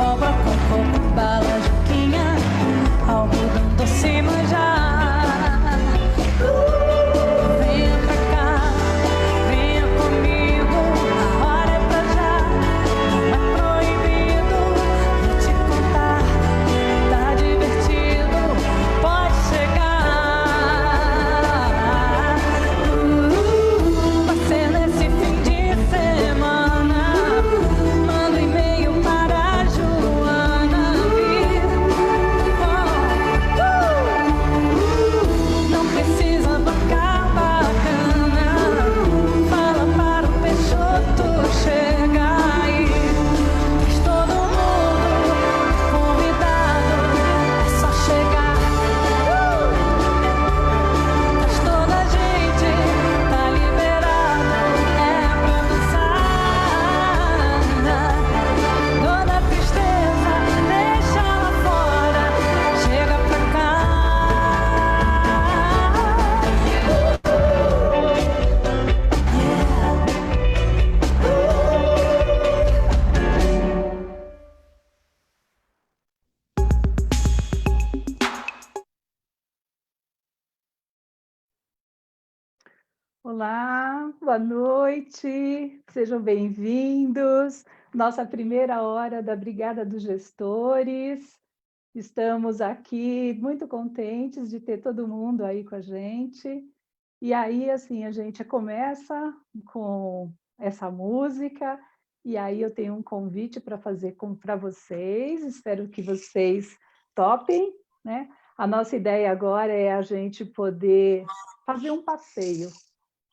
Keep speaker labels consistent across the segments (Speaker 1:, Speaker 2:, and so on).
Speaker 1: abóbora com coco, bala, juquinha, algodão doce manjar. Venha pra cá, venha comigo, a hora é pra já, não é proibido, vou te contar, tá divertido, pode chegar. Passei nesse fim de semana, manda e-mail para a Joana vir. Não precisa bancar bacana, fala para o Peixoto chegar aí. Mas todo mundo convidado, é só chegar. Mas toda a gente tá liberado, é pra dançar. Toda tristeza deixa lá fora, chega pra cá.
Speaker 2: Olá, boa noite, sejam bem-vindos. Nossa primeira hora da Brigada dos Gestores. Estamos aqui muito contentes de ter todo mundo aí com a gente. E aí, assim, a gente começa com essa música, e aí eu tenho um convite para fazer para vocês, espero que vocês topem, né? A nossa ideia agora é a gente poder fazer um passeio,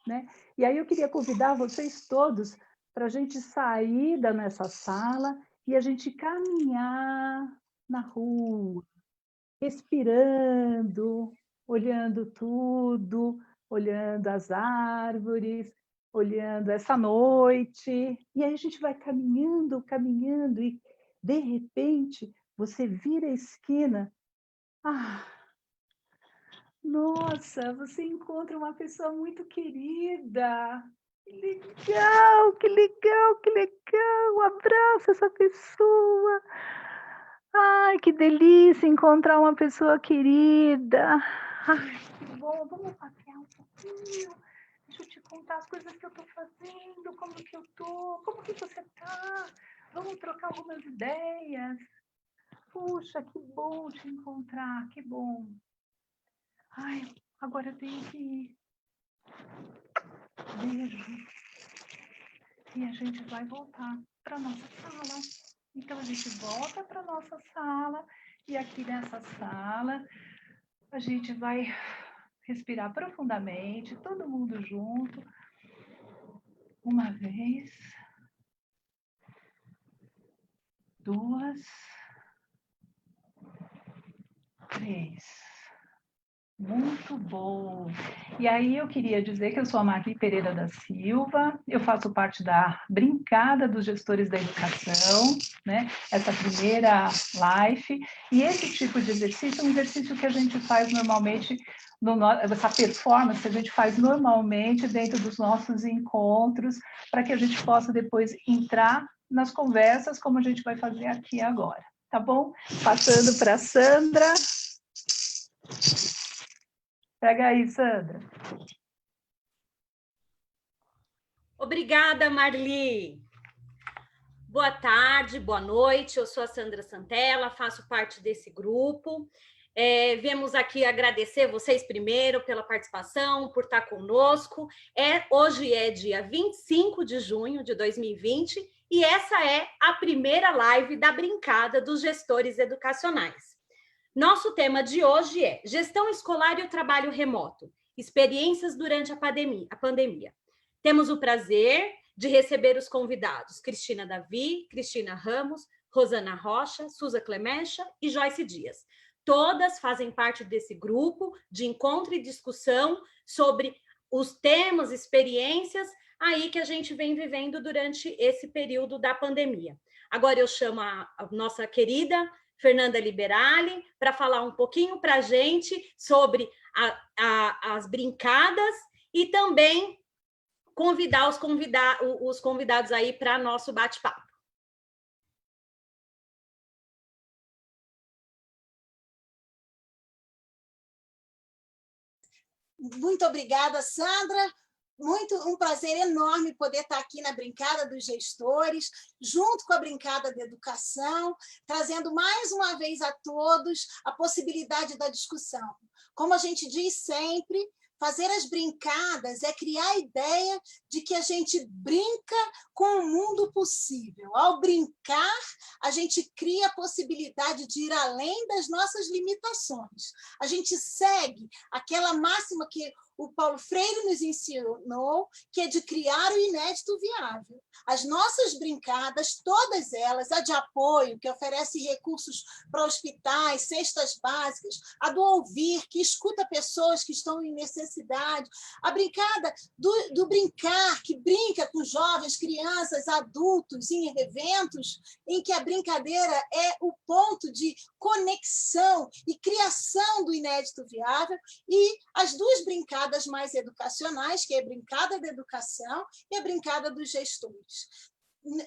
Speaker 2: né? E aí eu queria convidar vocês todos para a gente sair da nossa sala e a gente caminhar na rua, respirando, olhando tudo, olhando as árvores, olhando essa noite. E aí a gente vai caminhando, caminhando e, de repente, você vira a esquina. Ah, nossa, você encontra uma pessoa muito querida. Que legal, que legal, que legal. Abraça essa pessoa. Ai, que delícia encontrar uma pessoa querida. Ai, que bom. Vamos passear um pouquinho. Deixa eu te contar as coisas que eu estou fazendo, como que eu tô, como que você tá. Vamos trocar algumas ideias. Puxa, que bom te encontrar, que bom. Ai, agora eu tenho que ir. Beijo. E a gente vai voltar para nossa sala. Então a gente volta para nossa sala e aqui nessa sala a gente vai respirar profundamente, todo mundo junto. Uma vez, duas, três. Muito bom. E aí eu queria dizer que eu sou a Marli Pereira da Silva, eu faço parte da Brincada dos Gestores da Educação, né? Essa primeira live, e esse tipo de exercício é um exercício que a gente faz normalmente, essa performance a gente faz normalmente dentro dos nossos encontros, para que a gente possa depois entrar nas conversas, como a gente vai fazer aqui agora, tá bom? Passando para a Sandra. Pega aí, Sandra.
Speaker 3: Obrigada, Marli. Boa tarde, boa noite. Eu sou a Sandra Santella, faço parte desse grupo. Viemos aqui agradecer vocês primeiro pela participação, por estar conosco. Hoje é dia 25 de junho de 2020 e essa é a primeira live da Brincada dos Gestores Educacionais. Nosso tema de hoje é Gestão Escolar e o Trabalho Remoto, experiências durante a pandemia. Temos o prazer de receber os convidados Cristina Davi, Cristina Ramos, Rosana Rocha, Suza Clemecha e Joyce Dias. Todas fazem parte desse grupo de encontro e discussão sobre os temas, experiências aí que a gente vem vivendo durante esse período da pandemia. Agora eu chamo a nossa querida Fernanda Liberali para falar um pouquinho para a gente sobre as brincadas e também convidar os convidados aí para nosso bate-papo.
Speaker 4: Muito obrigada, Sandra. Um prazer enorme poder estar aqui na Brincada dos Gestores, junto com a Brincada da Educação, trazendo mais uma vez a todos a possibilidade da discussão. Como a gente diz sempre, fazer as brincadas é criar a ideia de que a gente brinca com o mundo possível. Ao brincar, a gente cria a possibilidade de ir além das nossas limitações. A gente segue aquela máxima que o Paulo Freire nos ensinou, que é de criar o inédito viável. As nossas brincadas, todas elas, a de apoio, que oferece recursos para hospitais, cestas básicas, a do ouvir, que escuta pessoas que estão em necessidade, a brincada do brincar, que brinca com jovens, crianças, adultos, em eventos em que a brincadeira é o ponto de conexão e criação do inédito viável, e as duas brincadas mais educacionais, que é a Brincada da Educação e a Brincada dos Gestores.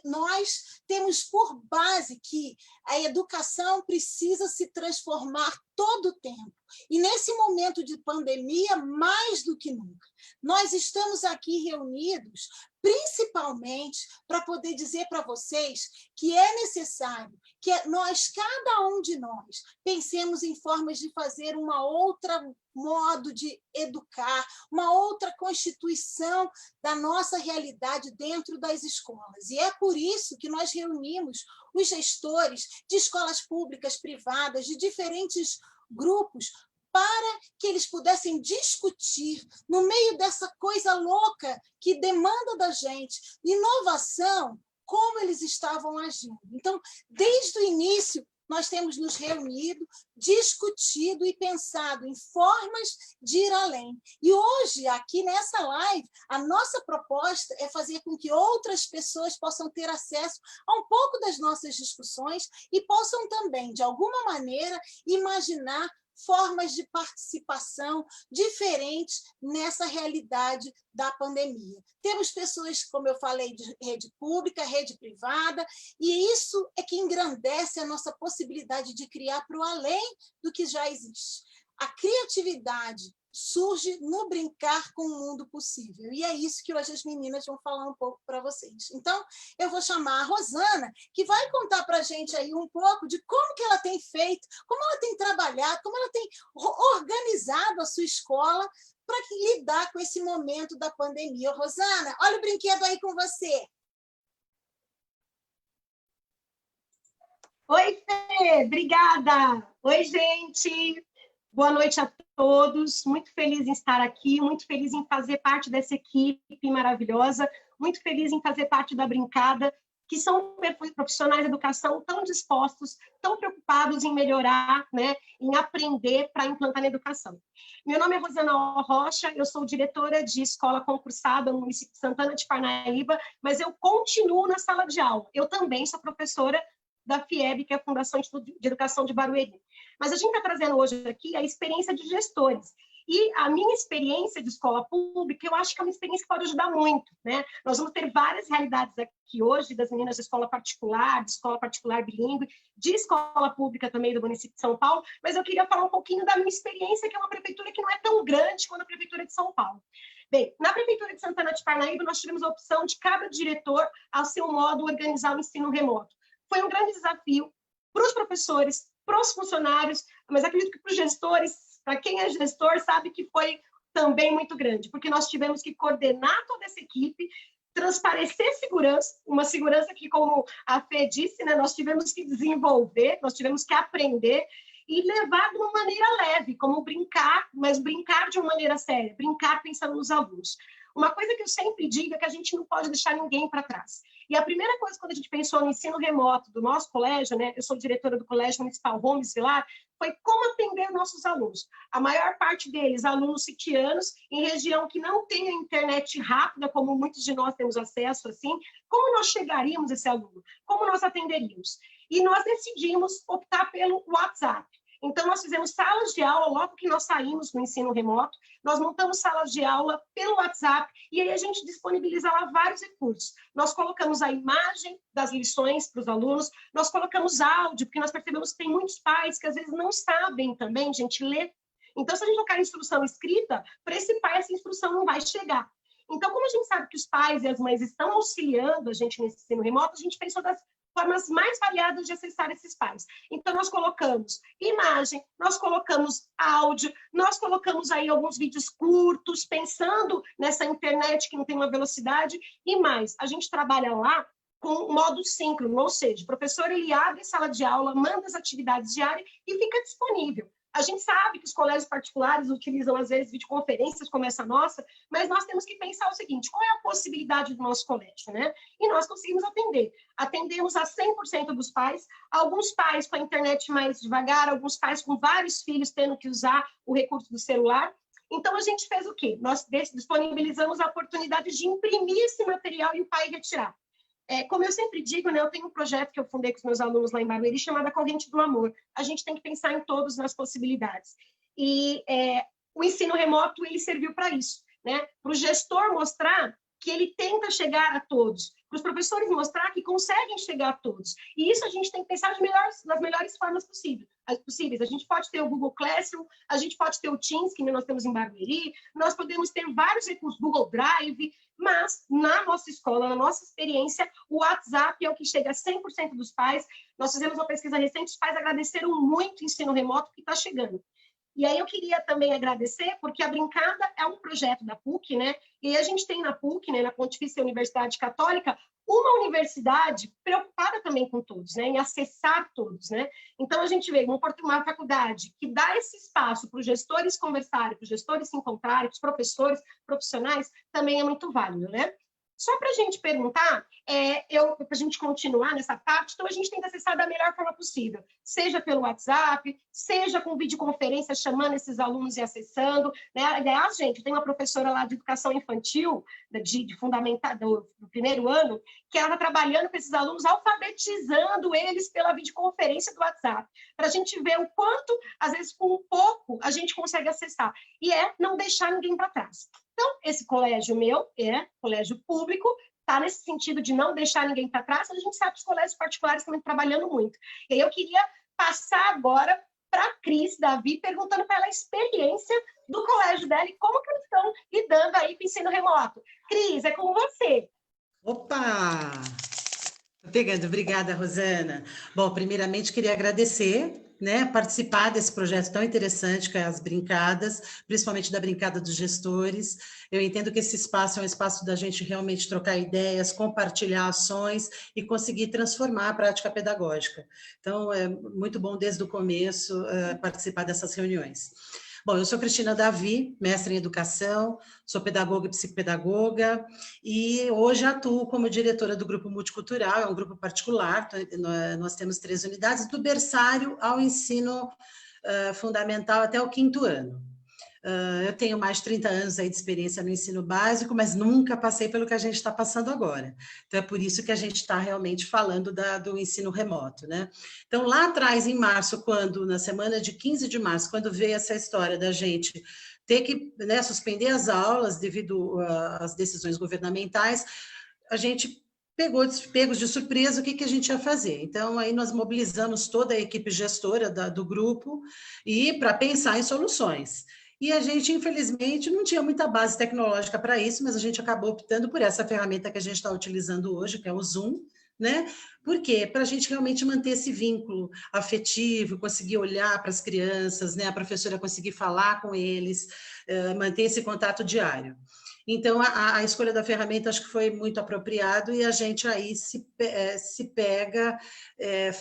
Speaker 4: Nós temos por base que a educação precisa se transformar todo o tempo. E nesse momento de pandemia, mais do que nunca, nós estamos aqui reunidos principalmente para poder dizer para vocês que é necessário que cada um de nós, pensemos em formas de fazer uma outra modo de educar, uma outra constituição da nossa realidade dentro das escolas. E é por isso que nós reunimos os gestores de escolas públicas, privadas, de diferentes grupos, para que eles pudessem discutir, no meio dessa coisa louca que demanda da gente, inovação, como eles estavam agindo. Então, desde o início, nós temos nos reunido, discutido e pensado em formas de ir além. E hoje, aqui nessa live, a nossa proposta é fazer com que outras pessoas possam ter acesso a um pouco das nossas discussões e possam também, de alguma maneira, imaginar formas de participação diferentes nessa realidade da pandemia. Temos pessoas, como eu falei, de rede pública, rede privada, e isso é que engrandece a nossa possibilidade de criar para o além do que já existe. A criatividade surge no brincar com o mundo possível. E é isso que hoje as meninas vão falar um pouco para vocês. Então, eu vou chamar a Rosana, que vai contar para a gente aí um pouco de como que ela tem feito, como ela tem trabalhado, como ela tem organizado a sua escola para lidar com esse momento da pandemia. Rosana, olha o brinquedo aí com você.
Speaker 5: Oi, Fê, obrigada. Oi, gente. Boa noite a todos. Muito feliz em estar aqui, muito feliz em fazer parte dessa equipe maravilhosa, muito feliz em fazer parte da Brincada, que são profissionais de educação tão dispostos, tão preocupados em melhorar, né, em aprender para implantar na educação. Meu nome é Rosana Rocha, eu sou diretora de escola concursada no município de Santana de Parnaíba, mas eu continuo na sala de aula. Eu também sou professora da FIEB, que é a Fundação de Educação de Barueri. Mas a gente está trazendo hoje aqui a experiência de gestores. E a minha experiência de escola pública, eu acho que é uma experiência que pode ajudar muito, né? Nós vamos ter várias realidades aqui hoje, das meninas de escola particular bilíngue, de escola pública também do município de São Paulo, mas eu queria falar um pouquinho da minha experiência, que é uma prefeitura que não é tão grande quanto a prefeitura de São Paulo. Bem, na prefeitura de Santana de Parnaíba, nós tivemos a opção de cada diretor, ao seu modo, organizar o ensino remoto. Foi um grande desafio para os professores, para os funcionários, mas acredito que para os gestores, para quem é gestor, sabe que foi também muito grande, porque nós tivemos que coordenar toda essa equipe, transparecer segurança, uma segurança que, como a Fê disse, né, nós tivemos que desenvolver, nós tivemos que aprender e levar de uma maneira leve, como brincar, mas brincar de uma maneira séria, brincar pensando nos alunos. Uma coisa que eu sempre digo é que a gente não pode deixar ninguém para trás. E a primeira coisa, quando a gente pensou no ensino remoto do nosso colégio, né, eu sou diretora do Colégio Municipal Holmes Vilar, foi como atender nossos alunos. A maior parte deles, alunos sitianos, em região que não tem a internet rápida, como muitos de nós temos acesso, assim, como nós chegaríamos a esse aluno? Como nós atenderíamos? E nós decidimos optar pelo WhatsApp. Então, nós fizemos salas de aula logo que nós saímos no ensino remoto, nós montamos salas de aula pelo WhatsApp e aí a gente disponibiliza lá vários recursos. Nós colocamos a imagem das lições para os alunos, nós colocamos áudio, porque nós percebemos que tem muitos pais que às vezes não sabem também, gente, ler. Então, se a gente colocar instrução escrita, para esse pai essa instrução não vai chegar. Então, como a gente sabe que os pais e as mães estão auxiliando a gente nesse ensino remoto, a gente pensou das formas mais variadas de acessar esses pais. Então, nós colocamos imagem, nós colocamos áudio, nós colocamos aí alguns vídeos curtos, pensando nessa internet que não tem uma velocidade, e mais, a gente trabalha lá com modo síncrono, ou seja, o professor ele abre a sala de aula, manda as atividades diárias e fica disponível. A gente sabe que os colégios particulares utilizam, às vezes, videoconferências como essa nossa, mas nós temos que pensar o seguinte, qual é a possibilidade do nosso colégio, né? E nós conseguimos atender. Atendemos a 100% dos pais, alguns pais com a internet mais devagar, alguns pais com vários filhos tendo que usar o recurso do celular. Então, a gente fez o quê? Nós disponibilizamos a oportunidade de imprimir esse material e o pai retirar. Como eu sempre digo, né, eu tenho um projeto que eu fundei com os meus alunos lá em Barueri, chamado Corrente do Amor. A gente tem que pensar em todas as possibilidades. E o ensino remoto, ele serviu para isso, né? Para o gestor mostrar que ele tenta chegar a todos, para os professores mostrar que conseguem chegar a todos. E isso a gente tem que pensar das melhores formas possíveis. A gente pode ter o Google Classroom, a gente pode ter o Teams, que nós temos em Barueri, nós podemos ter vários recursos, Google Drive, mas na nossa escola, na nossa experiência, o WhatsApp é o que chega a 100% dos pais. Nós fizemos uma pesquisa recente, os pais agradeceram muito o ensino remoto que está chegando. E aí eu queria também agradecer, porque a Brincada é um projeto da PUC, né? E a gente tem na PUC, né, na Pontifícia Universidade Católica, uma universidade preocupada também com todos, né, em acessar todos, né? Então a gente vê uma faculdade que dá esse espaço para os gestores conversarem, para os gestores se encontrarem, para os professores, profissionais, também é muito válido, né? Só para a gente perguntar, para a gente continuar nessa parte, então a gente tem que acessar da melhor forma possível, seja pelo WhatsApp, seja com videoconferência, chamando esses alunos e acessando, né? Aliás, gente, tem uma professora lá de educação infantil, de fundamental, do primeiro ano, que ela está trabalhando com esses alunos, alfabetizando eles pela videoconferência do WhatsApp, para a gente ver o quanto, às vezes, com um pouco, a gente consegue acessar, e não deixar ninguém para trás. Então, esse colégio meu, colégio público, está nesse sentido de não deixar ninguém para trás, mas a gente sabe que os colégios particulares estão trabalhando muito. E aí eu queria passar agora para a Cris Davi, perguntando para ela a experiência do colégio dela e como que eles estão lidando aí com o ensino remoto. Cris, é com você.
Speaker 6: Opa! Pegando, obrigada, Rosana. Bom, primeiramente queria agradecer, né, participar desse projeto tão interessante que é as Brincadas, principalmente da Brincada dos Gestores. Eu entendo que esse espaço é um espaço da gente realmente trocar ideias, compartilhar ações e conseguir transformar a prática pedagógica. Então, é muito bom desde o começo participar dessas reuniões. Bom, eu sou Cristina Davi, mestre em educação, sou pedagoga e psicopedagoga e hoje atuo como diretora do Grupo Multicultural, é um grupo particular, nós temos 3 unidades, do berçário ao ensino fundamental até o 5º ano. Eu tenho mais de 30 anos aí de experiência no ensino básico, mas nunca passei pelo que a gente está passando agora. Então, é por isso que a gente está realmente falando do ensino remoto, né? Então, lá atrás, em março, na semana de 15 de março, quando veio essa história da gente ter que, né, suspender as aulas devido às decisões governamentais, a gente pegos de surpresa o que a gente ia fazer. Então, aí nós mobilizamos toda a equipe gestora do grupo e para pensar em soluções. E a gente, infelizmente, não tinha muita base tecnológica para isso, mas a gente acabou optando por essa ferramenta que a gente está utilizando hoje, que é o Zoom, né? Por quê? Para a gente realmente manter esse vínculo afetivo, conseguir olhar para as crianças, né? A professora conseguir falar com eles, manter esse contato diário. Então, a escolha da ferramenta acho que foi muito apropriado e a gente aí se pega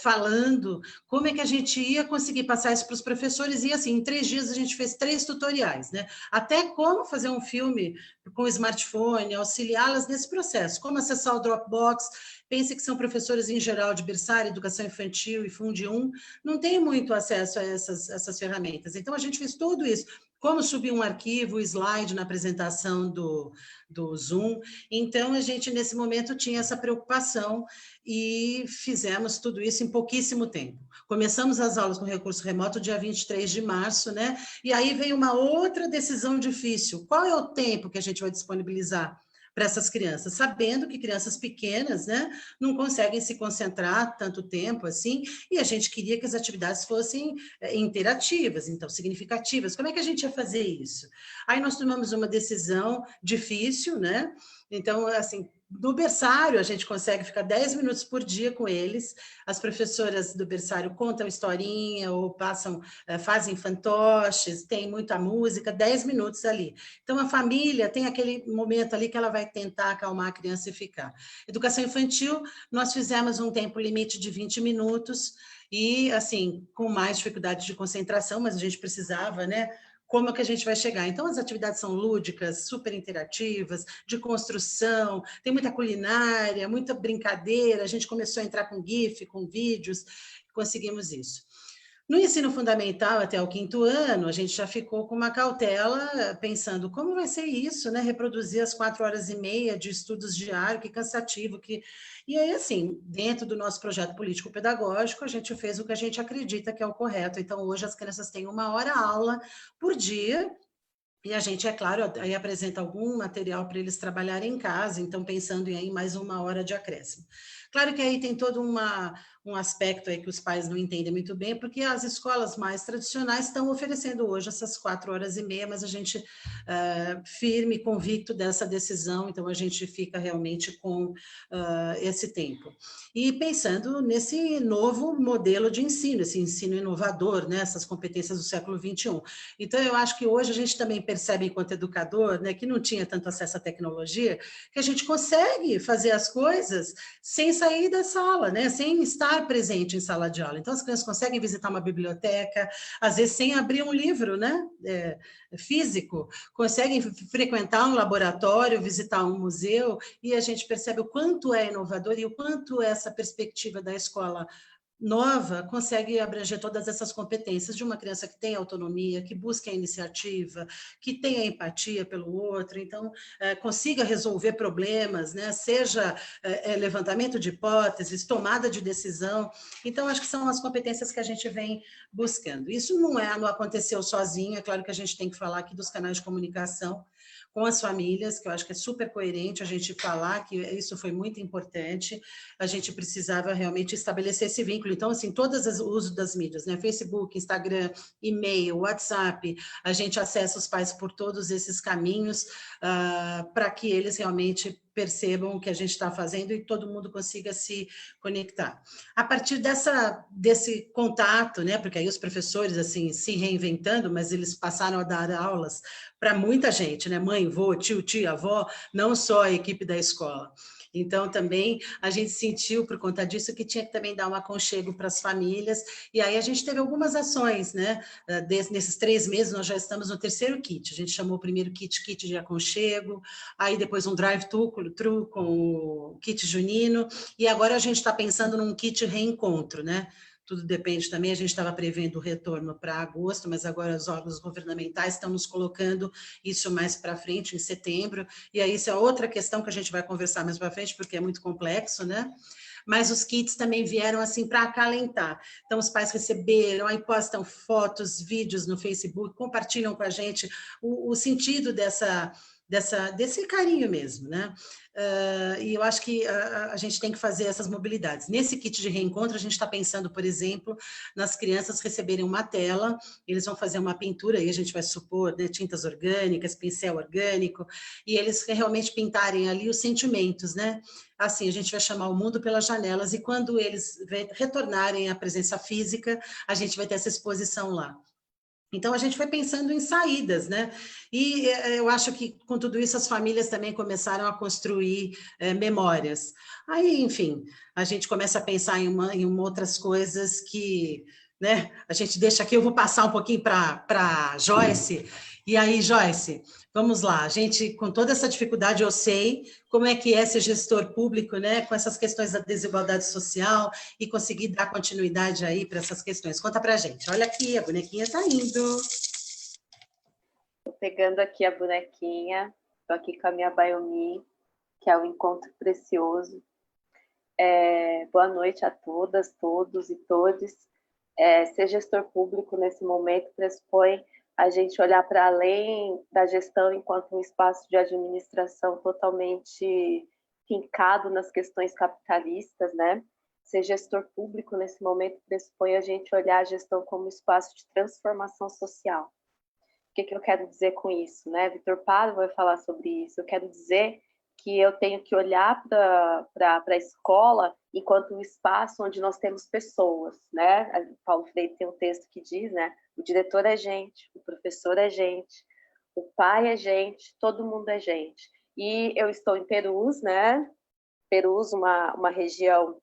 Speaker 6: falando como é que a gente ia conseguir passar isso para os professores e assim, em 3 dias a gente fez 3 tutoriais, né? Até como fazer um filme com smartphone, auxiliá-las nesse processo, como acessar o Dropbox. Pense que são professores em geral de berçário, educação infantil e Fundi 1, não tem muito acesso a essas ferramentas. Então, a gente fez tudo isso. Como subir um arquivo, slide na apresentação do Zoom. Então, a gente, nesse momento, tinha essa preocupação e fizemos tudo isso em pouquíssimo tempo. Começamos as aulas com recurso remoto dia 23 de março, né? E aí veio uma outra decisão difícil. Qual é o tempo que a gente vai disponibilizar para essas crianças, sabendo que crianças pequenas, né, não conseguem se concentrar tanto tempo assim, e a gente queria que as atividades fossem interativas, então significativas. Como é que a gente ia fazer isso? Aí nós tomamos uma decisão difícil, né? Então, assim, no berçário, a gente consegue ficar 10 minutos por dia com eles. As professoras do berçário contam historinha ou passam, fazem fantoches, tem muita música, 10 minutos ali. Então, a família tem aquele momento ali que ela vai tentar acalmar a criança e ficar. Educação infantil, nós fizemos um tempo limite de 20 minutos e, assim, com mais dificuldade de concentração, mas a gente precisava, né? Como é que a gente vai chegar? Então, as atividades são lúdicas, super interativas, de construção, tem muita culinária, muita brincadeira, a gente começou a entrar com GIF, com vídeos, conseguimos isso. No ensino fundamental, até o 5º ano, a gente já ficou com uma cautela, pensando como vai ser isso, né? Reproduzir as 4 horas e meia de estudos diários, que cansativo. E aí, assim, dentro do nosso projeto político-pedagógico, a gente fez o que a gente acredita que é o correto. Então, hoje as crianças têm 1 hora aula por dia, e a gente, é claro, aí apresenta algum material para eles trabalharem em casa, então pensando em aí mais 1 hora de acréscimo. Claro que aí tem todo um aspecto aí que os pais não entendem muito bem, porque as escolas mais tradicionais estão oferecendo hoje essas 4 horas e meia, mas a gente firme, convicto dessa decisão, então a gente fica realmente com esse tempo. E pensando nesse novo modelo de ensino, esse ensino inovador, né, essas competências do século XXI. Então, eu acho que hoje a gente também percebe, enquanto educador, né, que não tinha tanto acesso à tecnologia, que a gente consegue fazer as coisas sem sair da sala, né, sem estar presente em sala de aula. Então, as crianças conseguem visitar uma biblioteca, às vezes sem abrir um livro, né, físico, conseguem frequentar um laboratório, visitar um museu, e a gente percebe o quanto é inovador e o quanto essa perspectiva da escola nova consegue abranger todas essas competências de uma criança que tem autonomia, que busca a iniciativa, que tem a empatia pelo outro, então consiga resolver problemas, né? Seja levantamento de hipóteses, tomada de decisão. Então, acho que são as competências que a gente vem buscando. Isso não aconteceu sozinho, é claro que a gente tem que falar aqui dos canais de comunicação com as famílias, que eu acho que é super coerente a gente falar que isso foi muito importante, a gente precisava realmente estabelecer esse vínculo. Então, assim, o uso das mídias, né? Facebook, Instagram, e-mail, WhatsApp, a gente acessa os pais por todos esses caminhos para que eles realmente percebam o que a gente está fazendo e todo mundo consiga se conectar. A partir desse contato, né, porque aí os professores, assim, se reinventando, mas eles passaram a dar aulas para muita gente, né, mãe, vô, tio, tia, avó, não só a equipe da escola. Então, também, a gente sentiu, por conta disso, que tinha que também dar um aconchego para as famílias, e aí a gente teve algumas ações, né? Nesses 3 meses, nós já estamos no 3º kit, a gente chamou o primeiro kit de aconchego, aí depois um drive-thru com o kit junino, e agora a gente está pensando num kit reencontro, né? Tudo depende também, a gente estava prevendo o retorno para agosto, mas agora os órgãos governamentais estão nos colocando isso mais para frente, em setembro, e aí isso é outra questão que a gente vai conversar mais para frente, porque é muito complexo, né? Mas os kits também vieram assim para acalentar. Então, os pais receberam, aí postam fotos, vídeos no Facebook, compartilham com a gente o sentido desse carinho mesmo, né? E eu acho que a gente tem que fazer essas mobilidades. Nesse kit de reencontro, a gente está pensando, por exemplo, nas crianças receberem uma tela, eles vão fazer uma pintura, aí a gente vai supor, né, tintas orgânicas, pincel orgânico, e eles realmente pintarem ali os sentimentos, né? Assim, a gente vai chamar o mundo pelas janelas, e quando eles retornarem à presença física, a gente vai ter essa exposição lá. Então, a gente foi pensando em saídas, né? E eu acho que, com tudo isso, as famílias também começaram a construir memórias. Aí, enfim, a gente começa a pensar em outras coisas que, né? A gente deixa aqui, eu vou passar um pouquinho para Joyce. E aí, Joyce, vamos lá. A gente, com toda essa dificuldade, eu sei como é que é ser gestor público, né? Com essas questões da desigualdade social e conseguir dar continuidade aí para essas questões. Conta para a gente. Olha aqui, a bonequinha está indo.
Speaker 7: Estou pegando aqui a bonequinha. Estou aqui com a minha Baiomi, que é o Encontro Precioso. Boa noite a todas, todos e todes. Ser gestor público nesse momento pressupõe a gente olhar para além da gestão enquanto um espaço de administração totalmente fincado nas questões capitalistas, né? Ser gestor público nesse momento pressupõe a gente olhar a gestão como espaço de transformação social. O que eu quero dizer com isso, né? Vitor Paro vai falar sobre isso. Eu quero dizer que eu tenho que olhar para a escola enquanto um espaço onde nós temos pessoas, né? Paulo Freire tem um texto que diz, né? O diretor é gente, o professor é gente, o pai é gente, todo mundo é gente. E eu estou em Perus, né? Perus, uma região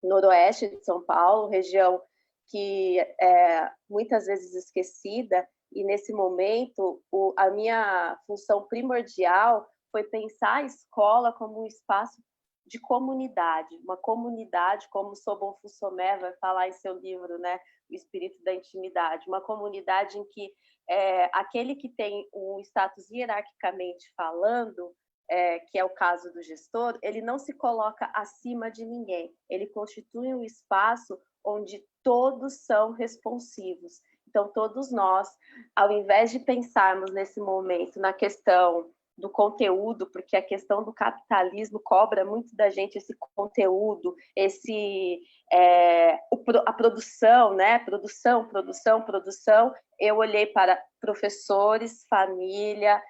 Speaker 7: noroeste de São Paulo, região que é muitas vezes esquecida, e nesse momento a minha função primordial foi pensar a escola como um espaço de comunidade, uma comunidade, como Sobon Fussomé vai falar em seu livro, né, O Espírito da Intimidade, uma comunidade em que aquele que tem um status hierarquicamente falando, que é o caso do gestor, ele não se coloca acima de ninguém, ele constitui um espaço onde todos são responsivos. Então, todos nós, ao invés de pensarmos nesse momento na questão do conteúdo, porque a questão do capitalismo cobra muito da gente esse conteúdo, a produção, né? Produção, eu olhei para professores, família,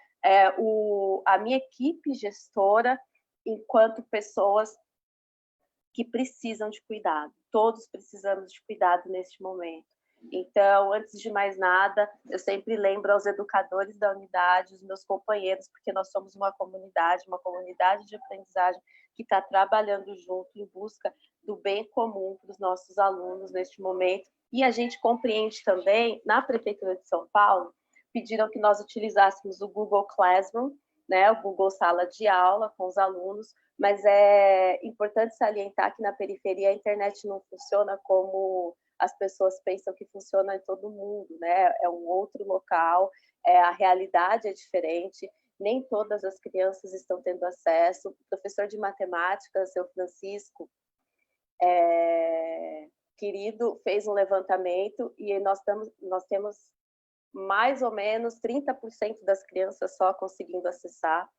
Speaker 7: a minha equipe gestora, enquanto pessoas que precisam de cuidado. Todos precisamos de cuidado neste momento. Então, antes de mais nada, eu sempre lembro aos educadores da unidade, os meus companheiros, porque nós somos uma comunidade de aprendizagem que está trabalhando junto em busca do bem comum para os nossos alunos neste momento. E a gente compreende também, na Prefeitura de São Paulo, pediram que nós utilizássemos o Google Classroom, né, o Google Sala de Aula com os alunos, mas é importante salientar que na periferia a internet não funciona como as pessoas pensam que funciona em todo mundo, né? É um outro local, a realidade é diferente, nem todas as crianças estão tendo acesso. O professor de matemática, seu Francisco, querido, fez um levantamento e nós temos mais ou menos 30% das crianças só conseguindo acessar.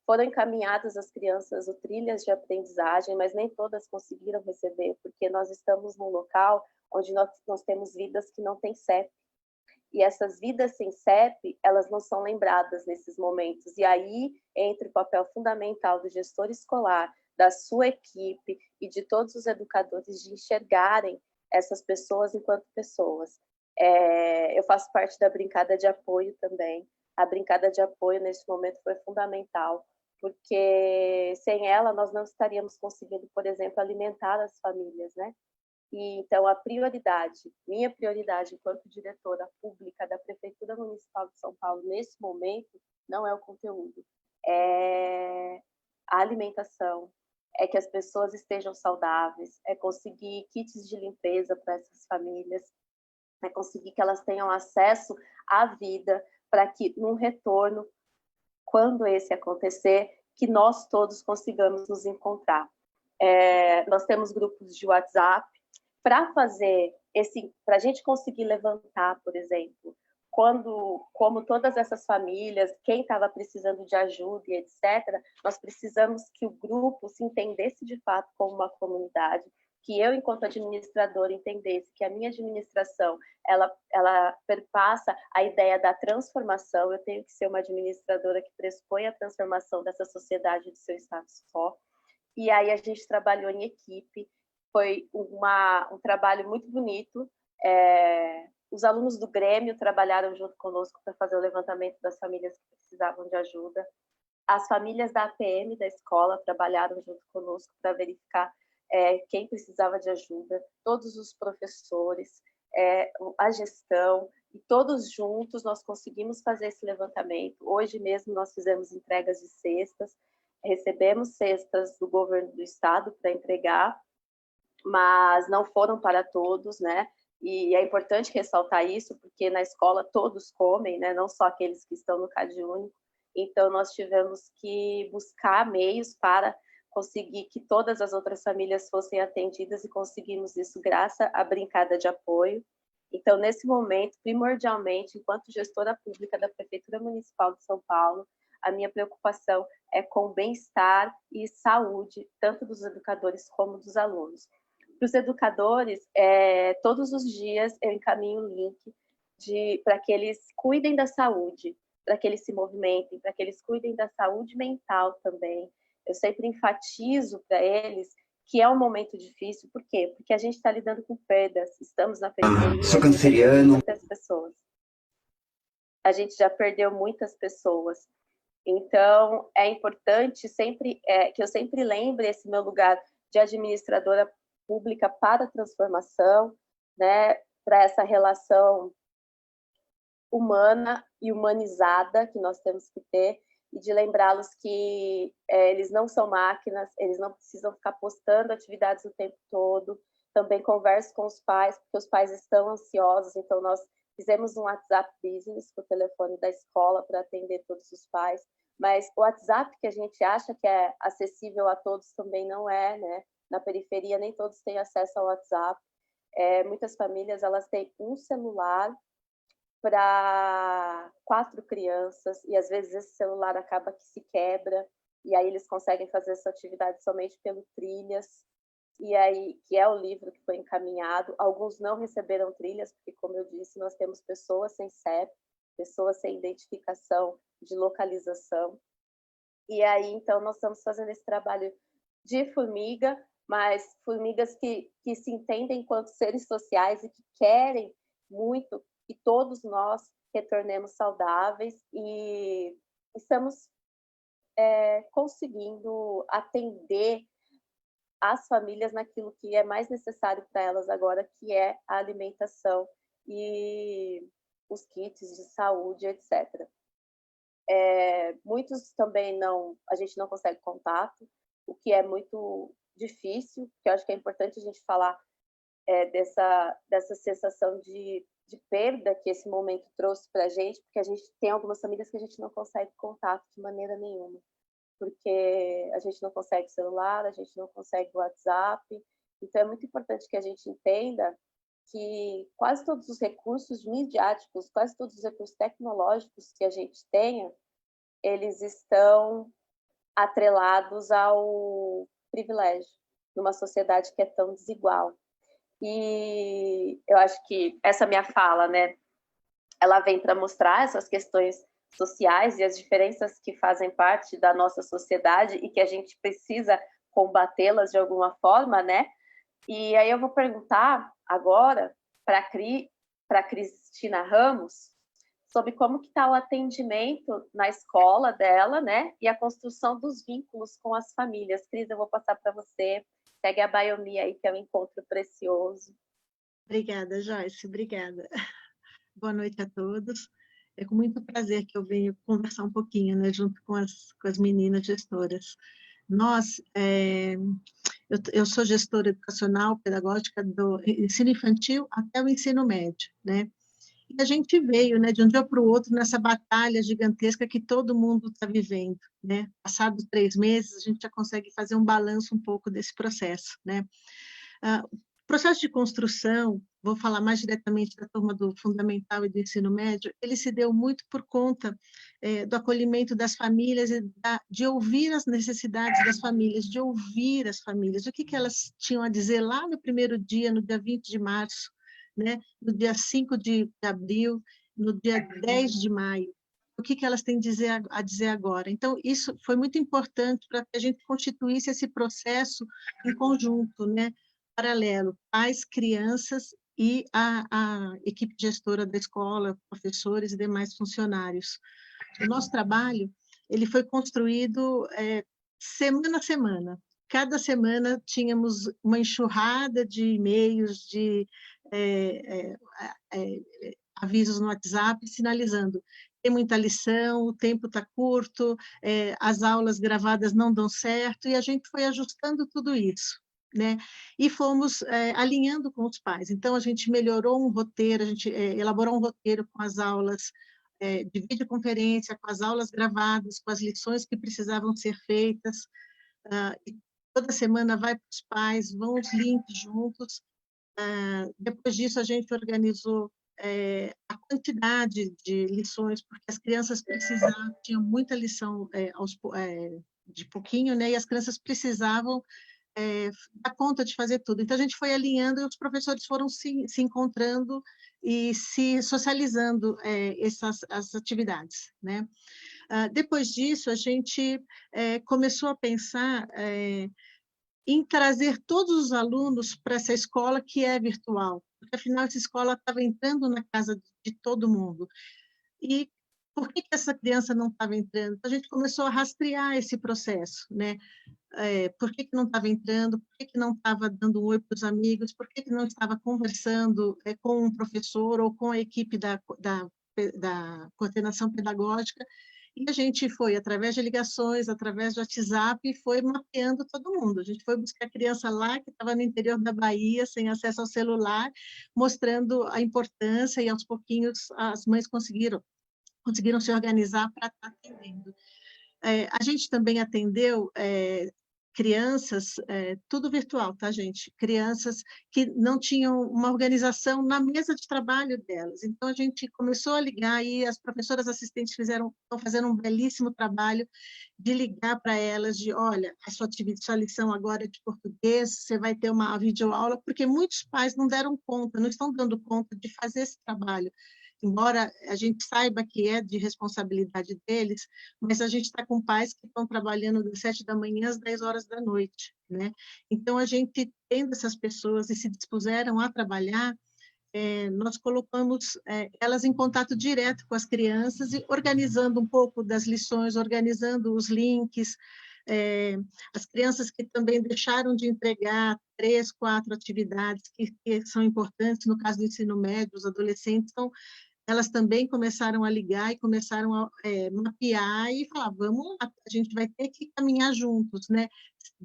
Speaker 7: Foram encaminhadas as crianças trilhas de aprendizagem, mas nem todas conseguiram receber, porque nós estamos num local onde nós temos vidas que não têm CEP. E essas vidas sem CEP, elas não são lembradas nesses momentos. E aí entra o papel fundamental do gestor escolar, da sua equipe e de todos os educadores de enxergarem essas pessoas enquanto pessoas. Eu faço parte da brincada de apoio também. A brincada de apoio, nesse momento, foi fundamental, porque sem ela nós não estaríamos conseguindo, por exemplo, alimentar as famílias, né? E, então, minha prioridade enquanto diretora pública da Prefeitura Municipal de São Paulo, nesse momento, não é o conteúdo, é a alimentação, é que as pessoas estejam saudáveis, é conseguir kits de limpeza para essas famílias, é conseguir que elas tenham acesso à vida, para que, num retorno, quando esse acontecer, que nós todos consigamos nos encontrar. Nós temos grupos de WhatsApp, para a gente conseguir levantar, por exemplo, como todas essas famílias, quem estava precisando de ajuda e etc., nós precisamos que o grupo se entendesse de fato como uma comunidade, que eu, enquanto administradora, entendesse que a minha administração, ela perpassa a ideia da transformação. Eu tenho que ser uma administradora que pressupõe a transformação dessa sociedade de seu status quo. E aí a gente trabalhou em equipe, foi um trabalho muito bonito. Os alunos do Grêmio trabalharam junto conosco para fazer o levantamento das famílias que precisavam de ajuda. As famílias da APM da escola trabalharam junto conosco para verificar quem precisava de ajuda, todos os professores, a gestão, e todos juntos nós conseguimos fazer esse levantamento. Hoje mesmo nós fizemos entregas de cestas, recebemos cestas do governo do estado para entregar, mas não foram para todos, né? E é importante ressaltar isso, porque na escola todos comem, né? Não só aqueles que estão no CadÚnico. Então, nós tivemos que buscar meios para conseguir que todas as outras famílias fossem atendidas, e conseguimos isso graças à brincada de apoio. Então, nesse momento, primordialmente, enquanto gestora pública da Prefeitura Municipal de São Paulo, a minha preocupação é com o bem-estar e saúde, tanto dos educadores como dos alunos. Para os educadores, todos os dias eu encaminho o link para que eles cuidem da saúde, para que eles se movimentem, para que eles cuidem da saúde mental também. Eu sempre enfatizo para eles que é um momento difícil. Por quê? Porque a gente está lidando com perdas, estamos na periferia,
Speaker 8: sou canceriano.
Speaker 7: Muitas pessoas. A gente já perdeu muitas pessoas. Então, é importante sempre que eu sempre lembre esse meu lugar de administradora pública para a transformação, né, para essa relação humana e humanizada que nós temos que ter, e de lembrá-los que eles não são máquinas, eles não precisam ficar postando atividades o tempo todo. Também converso com os pais, porque os pais estão ansiosos, então nós fizemos um WhatsApp Business com o telefone da escola para atender todos os pais, mas o WhatsApp que a gente acha que é acessível a todos também não é, né? Na periferia nem todos têm acesso ao WhatsApp. Muitas famílias elas têm um celular para 4 crianças, e às vezes esse celular acaba que se quebra, e aí eles conseguem fazer essa atividade somente pelo Trilhas, e aí, que é o livro que foi encaminhado. Alguns não receberam trilhas, porque, como eu disse, nós temos pessoas sem CEP, pessoas sem identificação de localização, e aí, então, nós estamos fazendo esse trabalho de formiga, mas formigas que se entendem enquanto seres sociais e que querem muito que todos nós retornemos saudáveis, e estamos conseguindo atender as famílias naquilo que é mais necessário para elas agora, que é a alimentação e os kits de saúde, etc. Muitos também a gente não consegue contato, o que é muito difícil, porque eu acho que é importante a gente falar dessa sensação de perda que esse momento trouxe para a gente, porque a gente tem algumas famílias que a gente não consegue contato de maneira nenhuma, porque a gente não consegue celular, a gente não consegue WhatsApp. Então é muito importante que a gente entenda que quase todos os recursos midiáticos, quase todos os recursos tecnológicos que a gente tenha, eles estão atrelados ao privilégio, numa sociedade que é tão desigual. E eu acho que essa minha fala, né, ela vem para mostrar essas questões sociais e as diferenças que fazem parte da nossa sociedade e que a gente precisa combatê-las de alguma forma, né? E aí eu vou perguntar agora para Cristina Ramos sobre como que está o atendimento na escola dela, né? E a construção dos vínculos com as famílias. Cris, eu vou passar para você. Segue a Biomi aí, que é um encontro precioso.
Speaker 9: Obrigada, Joyce, obrigada. Boa noite a todos. É com muito prazer que eu venho conversar um pouquinho, né, junto com as meninas gestoras. Eu sou gestora educacional, pedagógica do ensino infantil até o ensino médio, né? E a gente veio, né, de um dia para o outro nessa batalha gigantesca que todo mundo está vivendo, né? Passados 3 meses, a gente já consegue fazer um balanço um pouco desse processo, né? O processo de construção, vou falar mais diretamente da turma do fundamental e do ensino médio, ele se deu muito por conta do acolhimento das famílias e de ouvir as necessidades das famílias, de ouvir as famílias, o que elas tinham a dizer lá no primeiro dia, no dia 20 de março, né? No dia 5 de abril, no dia 10 de maio, o que elas têm a dizer agora. Então, isso foi muito importante para que a gente constituísse esse processo em conjunto, né? Paralelo, pais, crianças e a equipe gestora da escola, professores e demais funcionários. O nosso trabalho ele foi construído semana a semana. Cada semana tínhamos uma enxurrada de e-mails, de avisos no WhatsApp, sinalizando: tem muita lição, o tempo está curto, as aulas gravadas não dão certo, e a gente foi ajustando tudo isso, né? E fomos alinhando com os pais. Então, a gente melhorou um roteiro, a gente elaborou um roteiro com as aulas de videoconferência, com as aulas gravadas, com as lições que precisavam ser feitas, e toda semana vai para os pais, vão os links juntos, Depois disso, a gente organizou a quantidade de lições, porque as crianças precisavam, tinham muita lição de pouquinho, né? E as crianças precisavam dar conta de fazer tudo. Então, a gente foi alinhando e os professores foram se encontrando e se socializando as atividades, né? Depois disso, a gente começou a pensar em trazer todos os alunos para essa escola que é virtual, porque afinal essa escola estava entrando na casa de todo mundo. E por que essa criança não estava entrando? A gente começou a rastrear esse processo, né? Por que não estava entrando? Por que não estava dando um oi para os amigos? Por que não estava conversando com um professor ou com a equipe da coordenação pedagógica? E a gente foi, através de ligações, através de WhatsApp, foi mapeando todo mundo. A gente foi buscar a criança lá, que estava no interior da Bahia, sem acesso ao celular, mostrando a importância, e aos pouquinhos as mães conseguiram se organizar para estar atendendo. A gente também atendeu crianças, tudo virtual, tá, gente? Crianças que não tinham uma organização na mesa de trabalho delas. Então, a gente começou a ligar e as professoras assistentes estão fazendo um belíssimo trabalho de ligar para elas, de, olha, a sua lição agora é de português, você vai ter uma videoaula, porque muitos pais não deram conta, não estão dando conta de fazer esse trabalho. Embora a gente saiba que é de responsabilidade deles, mas a gente está com pais que estão trabalhando das 7 da manhã às 10 horas da noite, né? Então, a gente, tendo essas pessoas e se dispuseram a trabalhar, nós colocamos elas em contato direto com as crianças e organizando um pouco das lições, organizando os links, as crianças que também deixaram de entregar 3, 4 atividades que são importantes, no caso do ensino médio, os adolescentes, então, elas também começaram a ligar e começaram a mapear e falar, vamos lá, a gente vai ter que caminhar juntos, né?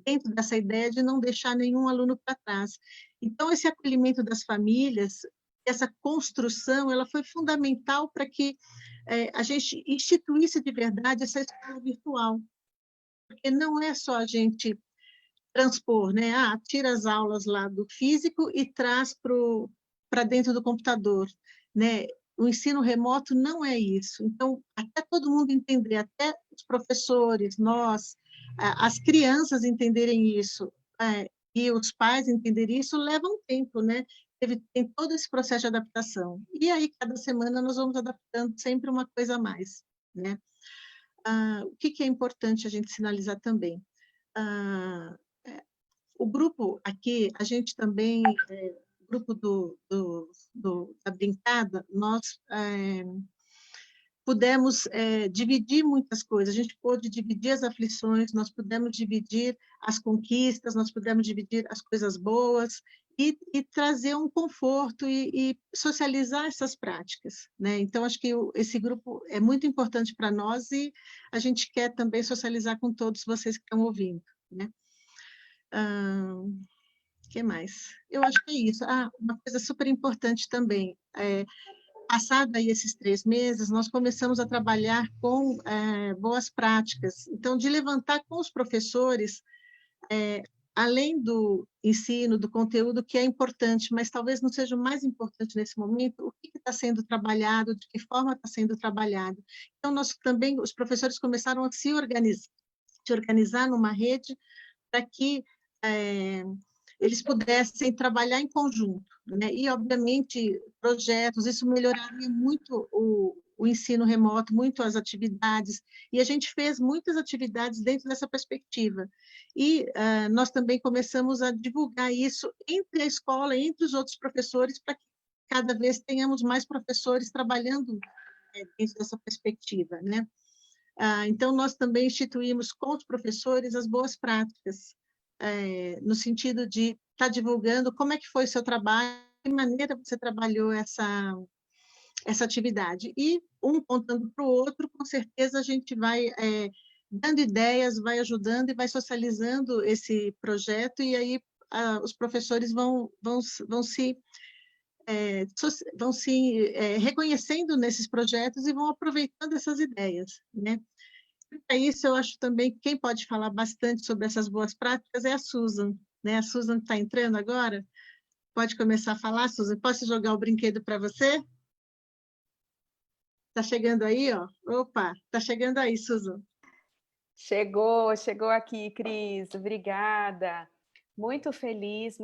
Speaker 9: Dentro dessa ideia de não deixar nenhum aluno para trás. Então, esse acolhimento das famílias, essa construção, ela foi fundamental para que a gente instituísse de verdade essa escola virtual. Porque não é só a gente transpor, né? Tira as aulas lá do físico e traz para dentro do computador, né? O ensino remoto não é isso. Então, até todo mundo entender, até os professores, nós, as crianças entenderem isso, e os pais entenderem isso, leva um tempo, né? Tem todo esse processo de adaptação. E aí, cada semana, nós vamos adaptando sempre uma coisa a mais, né? O que é importante a gente sinalizar também? O grupo aqui, a gente também, o grupo da brincada, nós pudemos dividir muitas coisas, a gente pôde dividir as aflições, nós pudemos dividir as conquistas, nós pudemos dividir as coisas boas e trazer um conforto e socializar essas práticas, né? Então, acho que esse grupo é muito importante para nós e a gente quer também socializar com todos vocês que estão ouvindo, né? Que mais? Eu acho que é isso. Uma coisa super importante também, passado aí esses 3 meses, nós começamos a trabalhar com boas práticas. Então, de levantar com os professores, além do ensino, do conteúdo, que é importante, mas talvez não seja o mais importante nesse momento, o que está sendo trabalhado, de que forma está sendo trabalhado. Então, nós também, os professores começaram a se organizar numa rede para que eles pudessem trabalhar em conjunto, né? E, obviamente, projetos, isso melhoraria muito o ensino remoto, muito as atividades, e a gente fez muitas atividades dentro dessa perspectiva. E nós também começamos a divulgar isso entre a escola, entre os outros professores, para que cada vez tenhamos mais professores trabalhando dentro dessa perspectiva, né? Então, nós também instituímos com os professores as boas práticas, no sentido de estar divulgando como é que foi o seu trabalho, de que maneira você trabalhou essa atividade. E um contando para o outro, com certeza a gente vai dando ideias, vai ajudando e vai socializando esse projeto, e aí os professores vão se reconhecendo nesses projetos e vão aproveitando essas ideias, né? Para isso, eu acho também que quem pode falar bastante sobre essas boas práticas é a Susan, né? A Susan está entrando agora. Pode começar a falar, Susan? Posso jogar o brinquedo para você? Está chegando aí, ó. Opa, está chegando aí, Susan.
Speaker 8: Chegou aqui, Cris. Obrigada. Muito feliz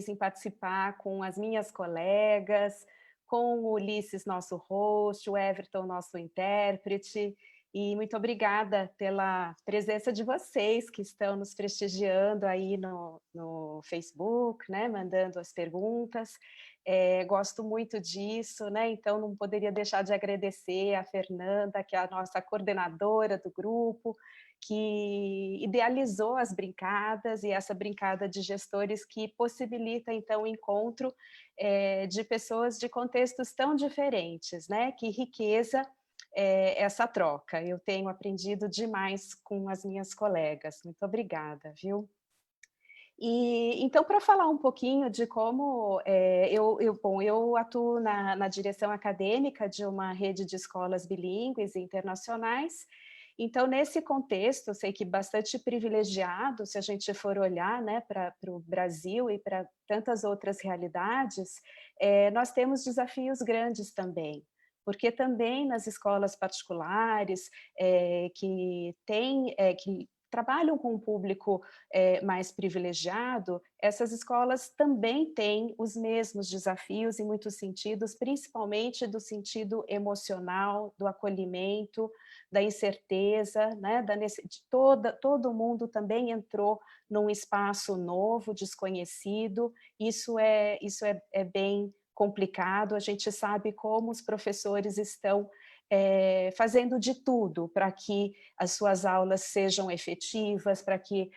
Speaker 8: em participar com as minhas colegas, com o Ulisses, nosso host, o Everton, nosso intérprete, e muito obrigada pela presença de vocês que estão nos prestigiando aí no Facebook, né, mandando as perguntas. Gosto muito disso, né? Então não poderia deixar de agradecer a Fernanda, que é a nossa coordenadora do grupo, que idealizou as brincadas e essa brincada de gestores que possibilita, então, o encontro de pessoas de contextos tão diferentes, né? Que riqueza essa troca. Eu tenho aprendido demais com as minhas colegas. Muito obrigada, viu? E então, para falar um pouquinho de como eu atuo na direção acadêmica de uma rede de escolas bilíngues e internacionais. Então, nesse contexto, eu sei que bastante privilegiado, se a gente for olhar, né, para o Brasil e para tantas outras realidades, nós temos desafios grandes também, porque também nas escolas particulares que trabalham com um público mais privilegiado, essas escolas também têm os mesmos desafios em muitos sentidos, principalmente do sentido emocional, do acolhimento, da incerteza, né, todo mundo também entrou num espaço novo, desconhecido, isso é bem complicado, a gente sabe como os professores estão fazendo de tudo para que as suas aulas sejam efetivas, para que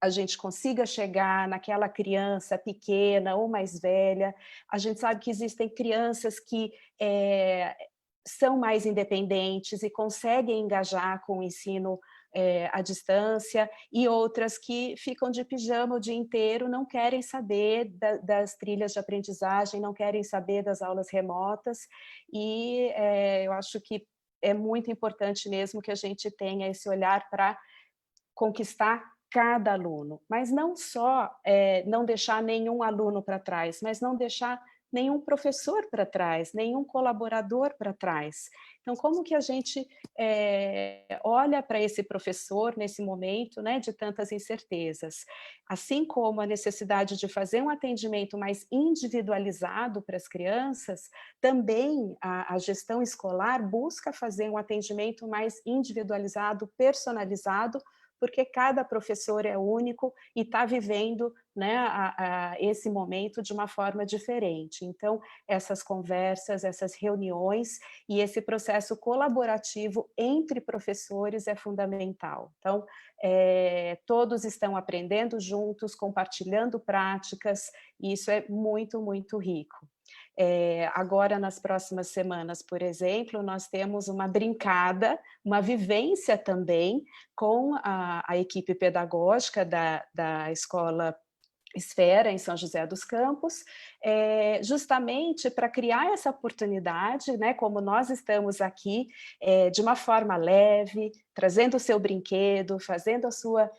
Speaker 8: a gente consiga chegar naquela criança pequena ou mais velha. A gente sabe que existem crianças que são mais independentes e conseguem engajar com o ensino à distância, e outras que ficam de pijama o dia inteiro, não querem saber das trilhas de aprendizagem, não querem saber das aulas remotas, e eu acho que é muito importante mesmo que a gente tenha esse olhar para conquistar cada aluno, mas não só não deixar nenhum aluno para trás, mas não deixar nenhum professor para trás, nenhum colaborador para trás. Então, como que a gente olha para esse professor nesse momento, né, de tantas incertezas? Assim como a necessidade de fazer um atendimento mais individualizado para as crianças, também a gestão escolar busca fazer um atendimento mais individualizado, personalizado, porque cada professor é único e está vivendo, né, esse momento de uma forma diferente. Então, essas conversas, essas reuniões e esse processo colaborativo entre professores é fundamental. Então, todos estão aprendendo juntos, compartilhando práticas, e isso é muito, muito rico. Agora, nas próximas semanas, por exemplo, nós temos uma brincada, uma vivência também com a equipe pedagógica da escola Esfera, em São José dos Campos, justamente para criar essa oportunidade, né, como nós estamos aqui, de uma forma leve, trazendo o seu brinquedo, fazendo a sua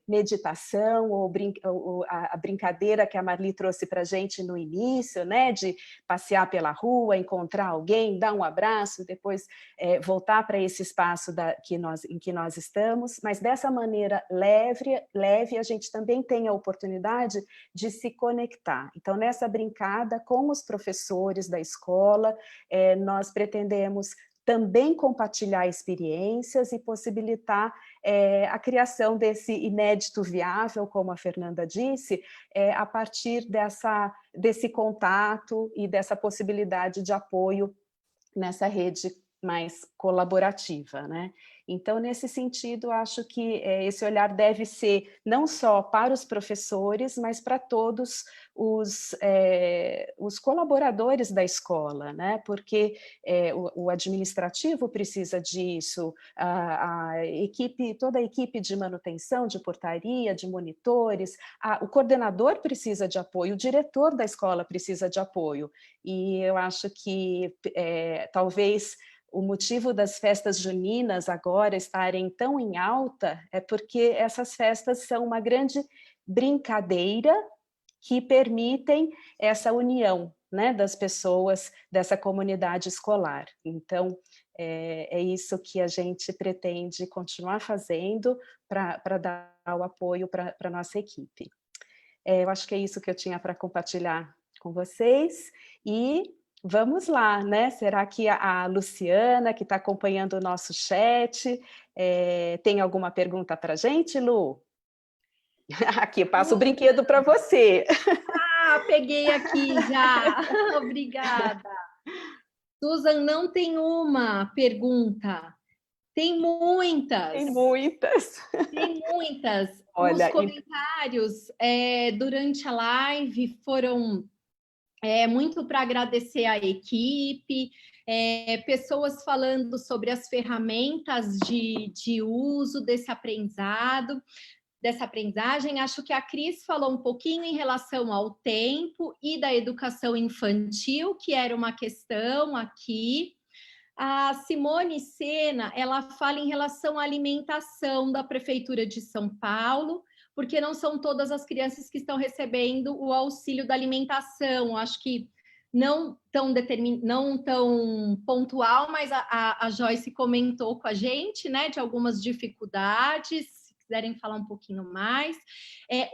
Speaker 8: meditação, ou a brincadeira que a Marli trouxe para a gente no início, né, de passear pela rua, encontrar alguém, dar um abraço, depois voltar para esse espaço em que nós estamos, mas dessa maneira leve, a gente também tem a oportunidade de se conectar. Então, nessa brincada com os professores da escola, nós pretendemos também compartilhar experiências e possibilitar a criação desse inédito viável, como a Fernanda disse, a partir desse contato e dessa possibilidade de apoio nessa rede mais colaborativa, né? Então, nesse sentido, acho que esse olhar deve ser não só para os professores, mas para todos os colaboradores da escola, né? Porque o administrativo precisa disso, toda a equipe de manutenção, de portaria, de monitores, o coordenador precisa de apoio, o diretor da escola precisa de apoio, e eu acho que talvez o motivo das festas juninas agora estarem tão em alta é porque essas festas são uma grande brincadeira que permitem essa união, né, das pessoas dessa comunidade escolar. Então, é isso que a gente pretende continuar fazendo para dar o apoio para a nossa equipe. Eu acho que é isso que eu tinha para compartilhar com vocês, e vamos lá, né? Será que a Luciana, que está acompanhando o nosso chat, tem alguma pergunta para a gente, Lu? Aqui, passo o brinquedo para você.
Speaker 10: Peguei aqui já. Obrigada. Susan, não tem uma pergunta. Tem muitas.
Speaker 8: Tem muitas.
Speaker 10: Tem muitas.
Speaker 8: Olha,
Speaker 10: os comentários durante a live foram muito para agradecer a equipe, pessoas falando sobre as ferramentas de uso dessa aprendizagem. Acho que a Cris falou um pouquinho em relação ao tempo e da educação infantil, que era uma questão aqui. A Simone Sena, ela fala em relação à alimentação da Prefeitura de São Paulo, porque não são todas as crianças que estão recebendo o auxílio da alimentação. Acho que não tão pontual, mas a Joyce comentou com a gente, né, de algumas dificuldades, se quiserem falar um pouquinho mais.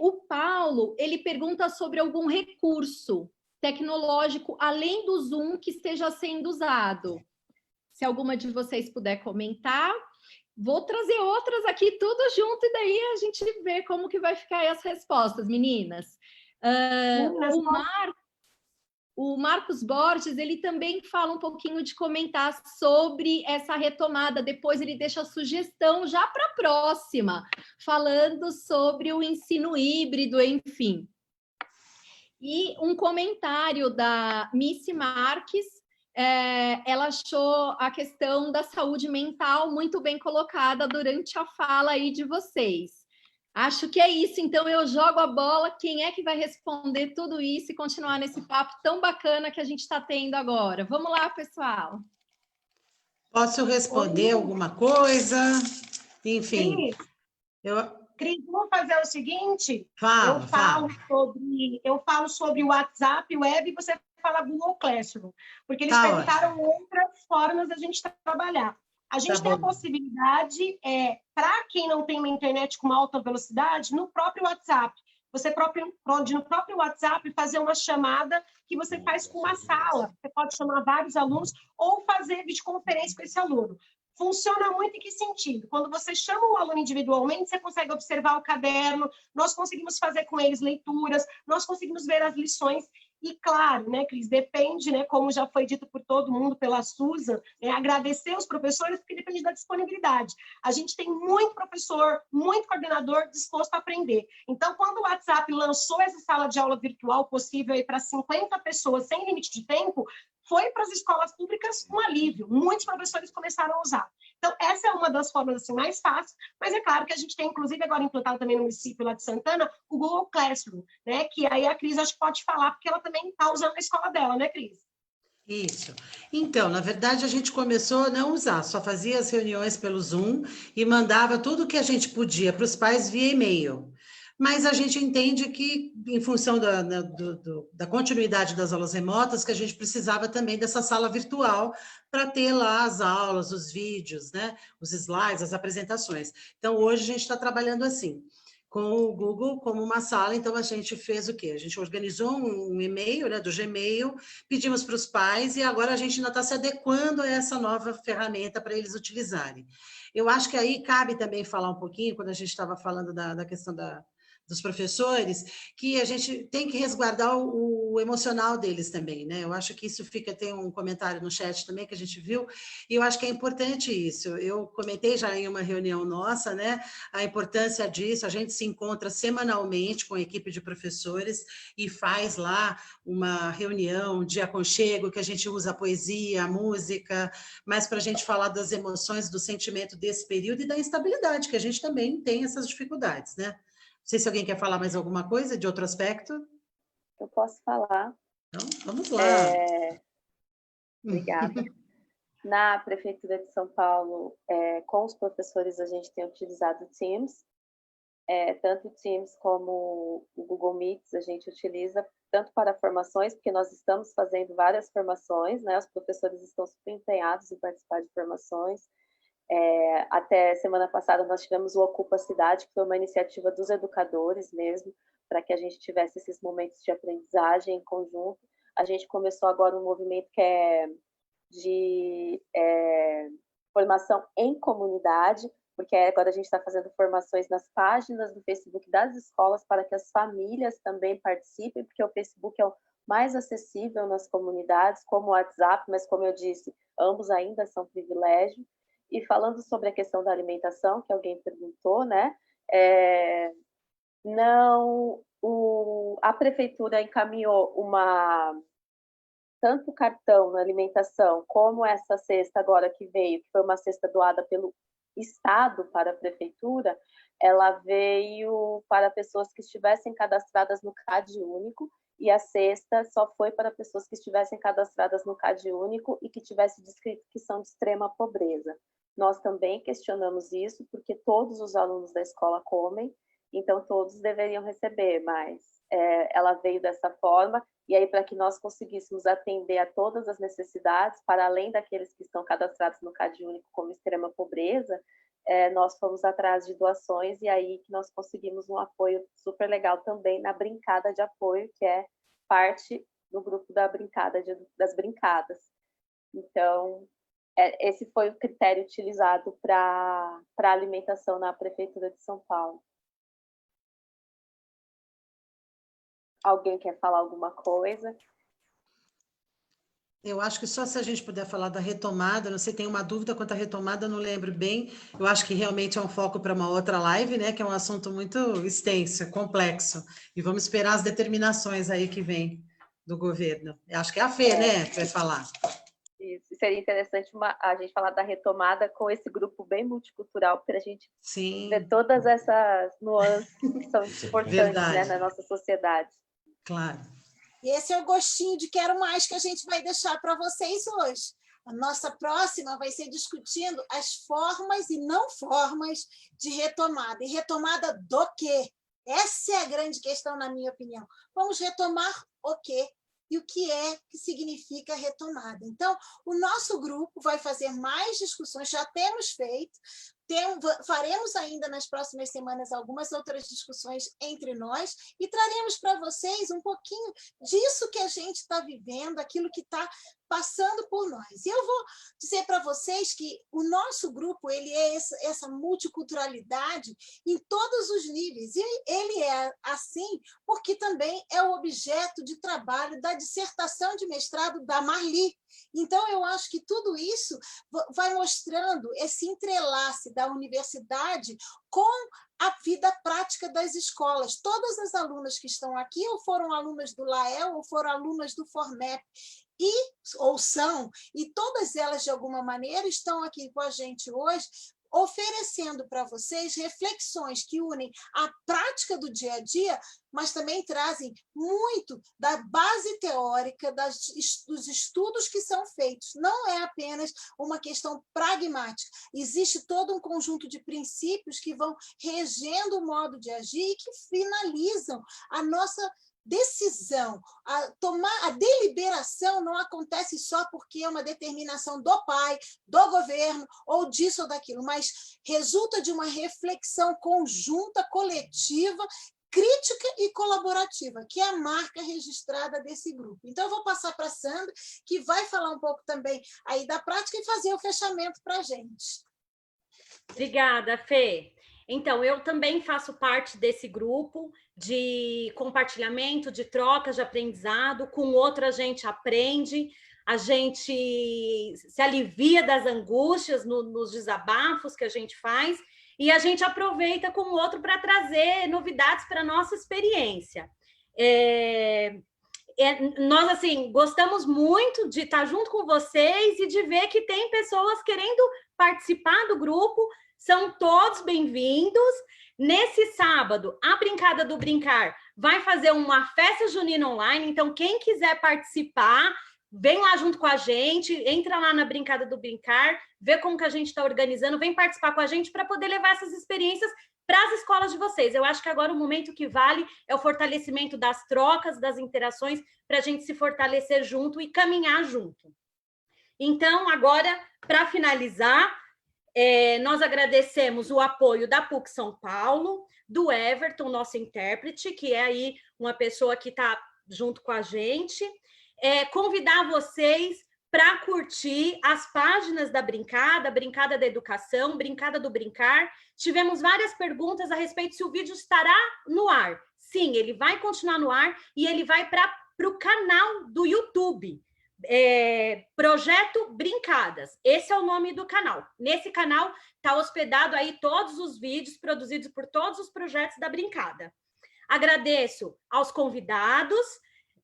Speaker 10: O Paulo, ele pergunta sobre algum recurso tecnológico, além do Zoom, que esteja sendo usado. Se alguma de vocês puder comentar, vou trazer outras aqui, tudo junto, e daí a gente vê como que vai ficar as respostas, meninas. O Marcos Borges, ele também fala um pouquinho de comentar sobre essa retomada, depois ele deixa a sugestão já para a próxima, falando sobre o ensino híbrido, enfim. E um comentário da Missy Marques, ela achou a questão da saúde mental muito bem colocada durante a fala aí de vocês. Acho que é isso, então eu jogo a bola, quem é que vai responder tudo isso e continuar nesse papo tão bacana que a gente está tendo agora? Vamos lá, pessoal.
Speaker 6: Posso responder alguma coisa? Enfim.
Speaker 5: Cris, vamos fazer o seguinte?
Speaker 6: Fala.
Speaker 5: Eu falo sobre o WhatsApp, web, e você fala Google Classroom, porque eles perguntaram outras formas da gente trabalhar. A gente tem a possibilidade, para quem não tem uma internet com alta velocidade, no próprio WhatsApp. Você pode, no próprio WhatsApp, fazer uma chamada que você faz com uma sala. Você pode chamar vários alunos ou fazer videoconferência com esse aluno. Funciona muito em que sentido? Quando você chama o aluno individualmente, você consegue observar o caderno, nós conseguimos fazer com eles leituras, nós conseguimos ver as lições. E claro, né, Cris, depende, né, como já foi dito por todo mundo, pela Susan, agradecer os professores, porque depende da disponibilidade. A gente tem muito professor, muito coordenador disposto a aprender. Então, quando o WhatsApp lançou essa sala de aula virtual possível para 50 pessoas sem limite de tempo, foi para as escolas públicas um alívio. Muitos professores começaram a usar. Então, essa é uma das formas assim, mais fáceis, mas é claro que a gente tem, inclusive, agora implantado também no município lá de Santana, o Google Classroom, né? Que aí a Cris acho que pode falar, porque ela também está usando na escola dela, né, Cris?
Speaker 6: Isso. Então, na verdade, a gente começou a não usar, só fazia as reuniões pelo Zoom e mandava tudo o que a gente podia para os pais via e-mail. Mas a gente entende que, em função da continuidade das aulas remotas, que a gente precisava também dessa sala virtual para ter lá as aulas, os vídeos, né? Os slides, as apresentações. Então, hoje a gente está trabalhando assim, com o Google como uma sala. Então, a gente fez o quê? A gente organizou um e-mail, né, do Gmail, pedimos para os pais e agora a gente ainda está se adequando a essa nova ferramenta para eles utilizarem. Eu acho que aí cabe também falar um pouquinho, quando a gente estava falando da questão dos professores, que a gente tem que resguardar o emocional deles também, né? Eu acho que isso tem um comentário no chat também que a gente viu, e eu acho que é importante isso. Eu comentei já em uma reunião nossa, né, a importância disso. A gente se encontra semanalmente com a equipe de professores e faz lá uma reunião de aconchego, que a gente usa a poesia, a música, mas para a gente falar das emoções, do sentimento desse período e da instabilidade, que a gente também tem essas dificuldades, né? Não sei se alguém quer falar mais alguma coisa de outro aspecto.
Speaker 7: Eu posso falar.
Speaker 6: Então, vamos lá.
Speaker 7: Obrigada. Na Prefeitura de São Paulo, com os professores, a gente tem utilizado o Teams. tanto o Teams como o Google Meets a gente utiliza tanto para formações, porque nós estamos fazendo várias formações, né? Os professores estão super empenhados em participar de formações. Até semana passada nós tivemos o Ocupa Cidade, que foi uma iniciativa dos educadores mesmo, para que a gente tivesse esses momentos de aprendizagem em conjunto. A gente começou agora um movimento que é de formação em comunidade, porque agora a gente está fazendo formações nas páginas do Facebook das escolas para que as famílias também participem, porque o Facebook é o mais acessível nas comunidades, como o WhatsApp, mas como eu disse, ambos ainda são privilégio. E falando sobre a questão da alimentação, que alguém perguntou, né? A prefeitura encaminhou tanto o cartão na alimentação, como essa cesta agora que veio, que foi uma cesta doada pelo Estado para a prefeitura, ela veio para pessoas que estivessem cadastradas no CadÚnico, e a cesta só foi para pessoas que estivessem cadastradas no CadÚnico e que tivesse descrito que são de extrema pobreza. Nós também questionamos isso, porque todos os alunos da escola comem, então todos deveriam receber, mas ela veio dessa forma, e aí para que nós conseguíssemos atender a todas as necessidades, para além daqueles que estão cadastrados no CadÚnico como extrema pobreza, nós fomos atrás de doações, e aí que nós conseguimos um apoio super legal também na Brincada de Apoio, que é parte do grupo da Brincada das Brincadas. Então, esse foi o critério utilizado para a alimentação na Prefeitura de São Paulo. Alguém quer falar alguma coisa?
Speaker 6: Eu acho que só se a gente puder falar da retomada, não sei, tem uma dúvida quanto à retomada, não lembro bem. Eu acho que realmente é um foco para uma outra live, né? Que é um assunto muito extenso, complexo. E vamos esperar as determinações aí que vem do governo. Eu acho que é a Fê, né, que vai falar.
Speaker 7: Isso, seria interessante a gente falar da retomada com esse grupo bem multicultural, para a gente ver todas essas nuances que são importantes, né, na nossa sociedade.
Speaker 6: Claro.
Speaker 4: E esse é o gostinho de quero mais que a gente vai deixar para vocês hoje. A nossa próxima vai ser discutindo as formas e não formas de retomada. E retomada do quê? Essa é a grande questão, na minha opinião. Vamos retomar o quê? E o que significa retomada. Então, o nosso grupo vai fazer mais discussões, já temos feito, faremos ainda nas próximas semanas algumas outras discussões entre nós e traremos para vocês um pouquinho disso que a gente está vivendo, aquilo que está passando por nós. E eu vou dizer para vocês que o nosso grupo ele é essa multiculturalidade em todos os níveis. E ele é assim porque também é o objeto de trabalho da dissertação de mestrado da Marli. Então, eu acho que tudo isso vai mostrando esse entrelace da universidade com a vida prática das escolas. Todas as alunas que estão aqui ou foram alunas do LAEL ou foram alunas do FORMEP, ou são, e todas elas, de alguma maneira, estão aqui com a gente hoje, oferecendo para vocês reflexões que unem a prática do dia a dia, mas também trazem muito da base teórica dos estudos que são feitos. Não é apenas uma questão pragmática. Existe todo um conjunto de princípios que vão regendo o modo de agir e que finalizam a nossa decisão. A deliberação não acontece só porque é uma determinação do pai, do governo, ou disso ou daquilo, mas resulta de uma reflexão conjunta, coletiva, crítica e colaborativa, que é a marca registrada desse grupo. Então, eu vou passar para a Sandra, que vai falar um pouco também aí da prática e fazer o fechamento para a gente.
Speaker 3: Obrigada, Fê. Então, eu também faço parte desse grupo de compartilhamento, de trocas de aprendizado. Com o outro, a gente aprende, a gente se alivia das angústias nos desabafos que a gente faz e a gente aproveita com o outro para trazer novidades para a nossa experiência. Nós, assim, gostamos muito de estar junto com vocês e de ver que tem pessoas querendo participar do grupo. São todos bem-vindos. Nesse sábado, a Brincada do Brincar vai fazer uma festa junina online, então quem quiser participar, vem lá junto com a gente, entra lá na Brincada do Brincar, vê como que a gente está organizando, vem participar com a gente para poder levar essas experiências para as escolas de vocês. Eu acho que agora o momento que vale é o fortalecimento das trocas, das interações, para a gente se fortalecer junto e caminhar junto. Então, agora, para finalizar, nós agradecemos o apoio da PUC São Paulo, do Everton, nosso intérprete, que é aí uma pessoa que está junto com a gente. Convidar vocês para curtir as páginas da Brincada, Brincada da Educação, Brincada do Brincar. Tivemos várias perguntas a respeito se o vídeo estará no ar. Sim, ele vai continuar no ar e ele vai para o canal do YouTube. Projeto Brincadas, esse é o nome do canal. Nesse canal está hospedado aí todos os vídeos produzidos por todos os projetos da Brincada. Agradeço aos convidados,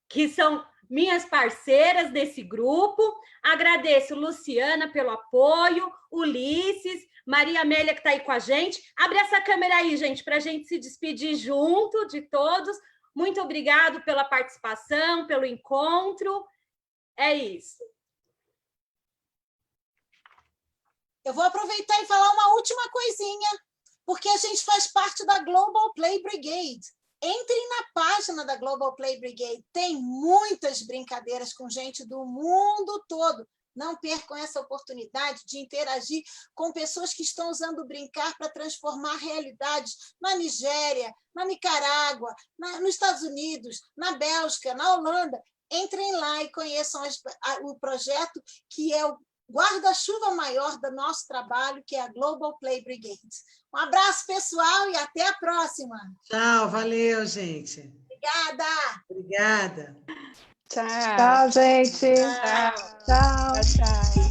Speaker 3: que são minhas parceiras desse grupo. Agradeço Luciana pelo apoio, Ulisses, Maria Amélia que está aí com a gente. Abre essa câmera aí, gente, para a gente se despedir junto de todos. Muito obrigado pela participação, pelo encontro. É isso.
Speaker 4: Eu vou aproveitar e falar uma última coisinha, porque a gente faz parte da Global Play Brigade. Entrem na página da Global Play Brigade, tem muitas brincadeiras com gente do mundo todo. Não percam essa oportunidade de interagir com pessoas que estão usando o brincar para transformar realidades na Nigéria, na Nicarágua, nos Estados Unidos, na Bélgica, na Holanda. Entrem lá e conheçam o projeto que é o guarda-chuva maior do nosso trabalho, que é a Global Play Brigade. Um abraço, pessoal, e até a próxima.
Speaker 6: Tchau, valeu, gente.
Speaker 4: Obrigada.
Speaker 6: Obrigada.
Speaker 8: Tchau.
Speaker 2: Tchau, gente.
Speaker 8: Tchau.
Speaker 2: Tchau.
Speaker 8: Tchau.